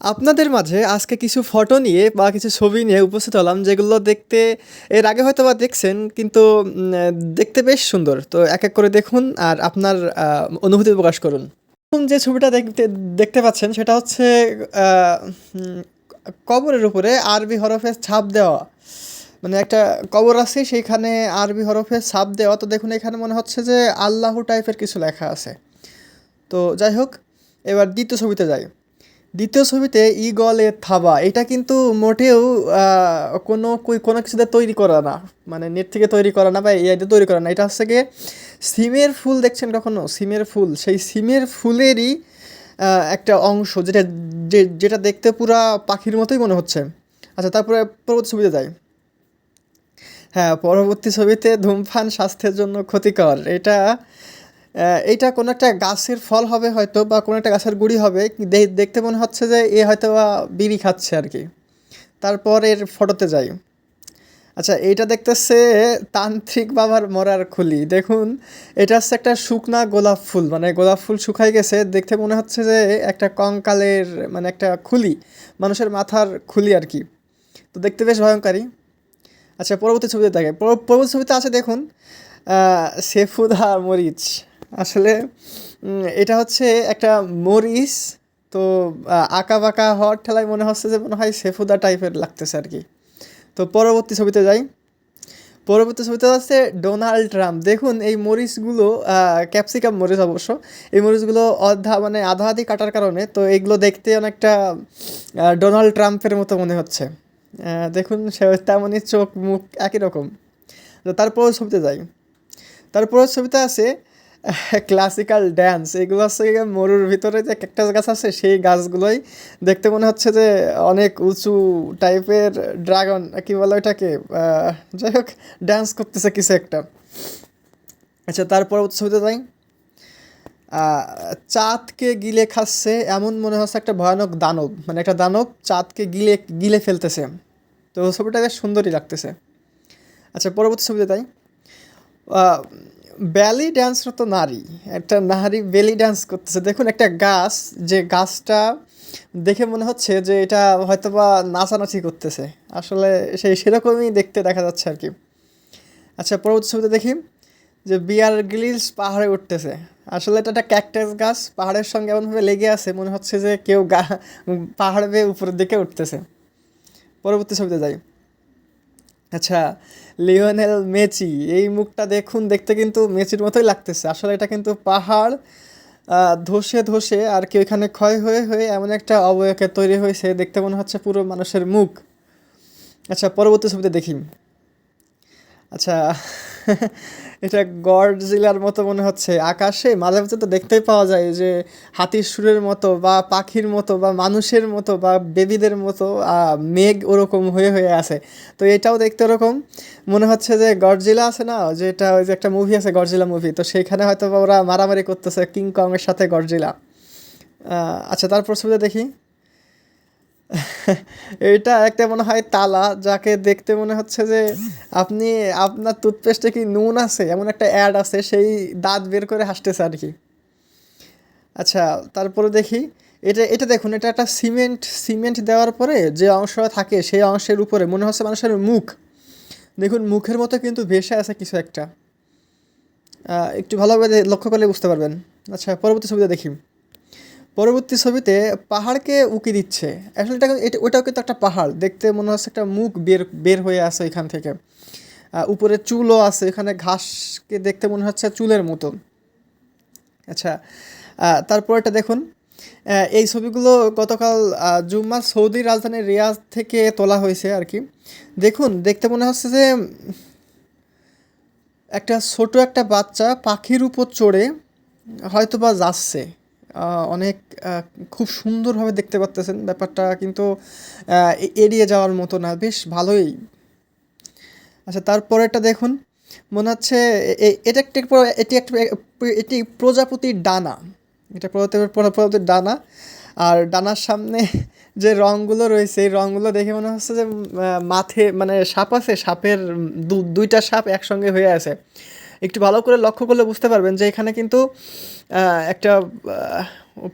আপনাদের মাঝে আজকে কিছু ফটো নিয়ে বা কিছু ছবি নিয়ে উপস্থিত হলাম যেগুলো দেখতে এর আগে হয়তো বা দেখছেন কিন্তু দেখতে বেশ সুন্দর। তো এক এক করে দেখুন আর আপনার অনুভূতি প্রকাশ করুন। এখন যে ছবিটা দেখতে দেখতে পাচ্ছেন সেটা হচ্ছে আহ, উম, কবরের উপরে আরবি হরফে ছাপ দেওয়া। মানে একটা কবর আছে সেইখানে আরবি হরফে ছাপ দেওয়া। তো দেখুন এখানে মনে হচ্ছে যে আল্লাহ টাইপের কিছু লেখা আছে। তো যাই হোক, এবার দ্বিতীয় ছবিতে যাই। দ্বিতীয় ছবিতে ঈগলে থাবা, এটা কিন্তু মোটেও কোনো কিছুতে তৈরি করা না, মানে নেট থেকে তৈরি করা না বা এআই দিয়ে তৈরি করা না। এটা হচ্ছে গিয়ে সিমের ফুল, দেখছেন কখনো সিমের ফুল? সেই সিমের ফুলেরই একটা অংশ, যেটা দেখতে পুরা পাখির মতোই মনে হচ্ছে। আচ্ছা, তারপরে পরবর্তী ছবিতে যাই। হ্যাঁ, পরবর্তী ছবিতে ধূমপান স্বাস্থ্যের জন্য ক্ষতিকর। এইটা কোনো একটা গাছের ফল হবে হয়তো, বা কোনো একটা গাছের গুঁড়ি হবে। দেখতে মনে হচ্ছে যে এ হয়তো বা বিড়ি খাচ্ছে আর কি। তারপর এর ফটোতে যাই। আচ্ছা, এইটা দেখতেছে তান্ত্রিক বাবার মরার খুলি। দেখুন, এটা হচ্ছে একটা শুকনা গোলাপ ফুল, মানে গোলাপ ফুল শুকাই গেছে। দেখতে মনে হচ্ছে যে একটা কঙ্কালের, মানে একটা খুলি, মানুষের মাথার খুলি আর কি। তো দেখতে বেশ ভয়ঙ্করী। আচ্ছা, পরবর্তী ছবিতে দেখে, পরবর্তী ছবিতে আছে দেখুন, সেফুদা মরিচ। আসলে এটা হচ্ছে একটা মরিচ। তো আঁকা বাঁকা হওয়ার ঠেলায় মনে হচ্ছে যে মনে হয় সেফুদা টাইপের লাগতেছে আর কি। তো পরবর্তী ছবিতে যাই। পরবর্তী ছবিতে আছে ডোনাল্ড ট্রাম্প। দেখুন এই মরিচগুলো, ক্যাপসিকাম মরিচ অবশ্য। এই মরিচগুলো মানে আধা আধি কাটার কারণে তো এগুলো দেখতে অনেকটা ডোনাল্ড ট্রাম্পের মতো মনে হচ্ছে। দেখুন সে তেমনই, চোখ মুখ একই রকম। তো তারপরের ছবিতে যাই। তারপরের ছবিতে আছে ক্লাসিক্যাল ড্যান্স। এগুলো হচ্ছে গিয়ে মরুর ভিতরে যে ক্যাকটাস গাছ আছে সেই গাছগুলোই দেখতে মনে হচ্ছে যে অনেক উঁচু টাইপের ড্রাগন, কি বলে ওটাকে, যাই হোক, ড্যান্স করতেছে কিছু একটা। আচ্ছা, তারপর ছবিতে যাই। আহ, চাঁদকে গিলে খাচ্ছে এমন মনে হচ্ছে একটা ভয়ানক দানব, মানে একটা দানব চাঁদকে গিলে গিলে ফেলতেছে। তো ছবিটা বেশ সুন্দরই লাগতেছে। আচ্ছা, পরবর্তী ছবিতে তাই ব্যালি ডান্সরত নারী, একটা নারী বেলি ডান্স করতেছে। দেখুন একটা গাছ, যে গাছটা দেখে মনে হচ্ছে যে এটা হয়তোবা নাচানাচি করতেছে। আসলে সেরকমই দেখতে দেখা যাচ্ছে আর কি। আচ্ছা, পরবর্তী ছবিতে দেখি যে বিয়ার গ্রিলস পাহাড়ে উঠতেছে। আসলে এটা একটা ক্যাকটাস গাছ, পাহাড়ের সঙ্গে এমনভাবে লেগে আছে মনে হচ্ছে যে কেউ পাহাড় বেয়ে উপরের দিকে উঠতেছে। পরবর্তী ছবিতে যাই। আচ্ছা, লিওনেল মেসি, এই মুখটা দেখুন, দেখতে কিন্তু মেসির মতোই লাগতেছে। আসলে এটা কিন্তু পাহাড় ধসে ধসে আর কি ওইখানে ক্ষয় হয়ে হয়ে এমন একটা অবয়কে তৈরি হয়েছে, দেখতে মনে হচ্ছে পুরো মানুষের মুখ। আচ্ছা, পরবর্তী ছবিতে দেখি। আচ্ছা, এটা গডজিলার মতো মনে হচ্ছে। আকাশে মাঝে মাঝে তো দেখতেই পাওয়া যায় যে হাতির সুরের মতো বা পাখির মতো বা মানুষের মতো বা বেবিদের মতো মেঘ ওরকম হয়ে হয়ে আছে। তো এটাও দেখতে ওরকম মনে হচ্ছে যে গডজিলা আছে না, যেটা ওই যে একটা মুভি আছে গডজিলা মুভি, তো সেইখানে হয়তো বা ওরা মারামারি করতেছে কিং কং এর সাথে গডজিলা। আচ্ছা, তারপর ছবিতে দেখি। এটা একটা মনে হয় তালা, যাকে দেখতে মনে হচ্ছে যে আপনি, আপনার টুথপেস্টে কি নুন আছে এমন একটা অ্যাড আছে, সেই দাঁত বের করে হাসতেছে আর কি। আচ্ছা, তারপরে দেখি। এটা এটা দেখুন, এটা একটা সিমেন্ট, সিমেন্ট দেওয়ার পরে যে অংশটা থাকে সেই অংশের উপরে মনে হচ্ছে মানুষের মুখ। দেখুন মুখের মতো কিন্তু ভেসে আছে কিছু একটা। একটু ভালোভাবে লক্ষ্য করলে বুঝতে পারবেন। আচ্ছা, পরবর্তী ছবিতে দেখি। পরবর্তী ছবিতে পাহাড়কে উকি দিচ্ছে। আসলে ওটাও কিন্তু একটা পাহাড়, দেখতে মনে হচ্ছে একটা মুখ বের বের হয়ে আছে এখান থেকে। উপরে চুলও আছে, এখানে ঘাসকে দেখতে মনে হচ্ছে চুলের মতো। আচ্ছা, তারপরটা দেখুন। এই ছবিগুলো গতকাল জুম্মা সৌদি রাজধানী রিয়াজ থেকে তোলা হয়েছে আর কি। দেখুন দেখতে মনে হচ্ছে যে একটা ছোট একটা বাচ্চা পাখির উপর চড়ে হয়তোবা যাচ্ছে। অনেক আহ, খুব সুন্দরভাবে দেখতে পারতেছেন ব্যাপারটা, কিন্তু এড়িয়ে যাওয়ার মতো না, বেশ ভালোই। আচ্ছা, তারপরেরটা দেখুন। মনে হচ্ছে এটা একটা এটি প্রজাপতির ডানা। এটা প্রজাপতির ডানা। আর ডানার সামনে যে রঙগুলো রয়েছে এই রঙগুলো দেখে মনে হচ্ছে যে মাঠে মানে সাপ আছে, সাপের দুইটা সাপ একসঙ্গে হয়ে আছে। একটু ভালো করে লক্ষ্য করলে বুঝতে পারবেন যে এখানে কিন্তু একটা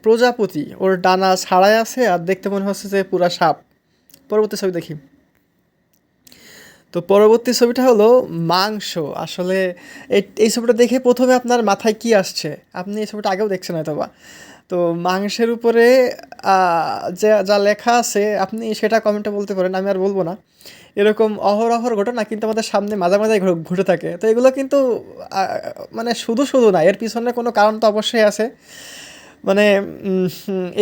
প্রজাপতি ওর ডানা ছাড়াই আছে আর দেখতে মনে হচ্ছে যে পুরা সাপ। পরবর্তী ছবি দেখি। তো পরবর্তী ছবিটা হলো মাংস। আসলে এই ছবিটা দেখে প্রথমে আপনার মাথায় কি আসছে? আপনি এই ছবিটা আগেও দেখছেন হয়তোবা। তো মাংসের উপরে যে যা লেখা আছে আপনি সেটা কমেন্টে বলতে পারেন, আমি আর বলবো না। এরকম অহরহর ঘটনা কিন্তু আমাদের সামনে মাঝে মাঝে ঘটে থাকে। তো এগুলো কিন্তু মানে শুধু শুধু না, এর পিছনে কোনো কারণ তো অবশ্যই আছে। মানে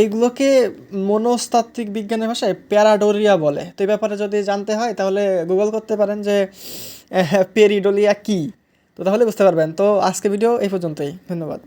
এইগুলোকে মনস্তাত্ত্বিক বিজ্ঞানের ভাষায় প্যারাডোরিয়া বলে। তো এই ব্যাপারে যদি জানতে হয় তাহলে গুগল করতে পারেন যে পেরিডোলিয়া কী। তো তাহলে বুঝতে পারবেন। তো আজকে ভিডিও এই পর্যন্তই। ধন্যবাদ।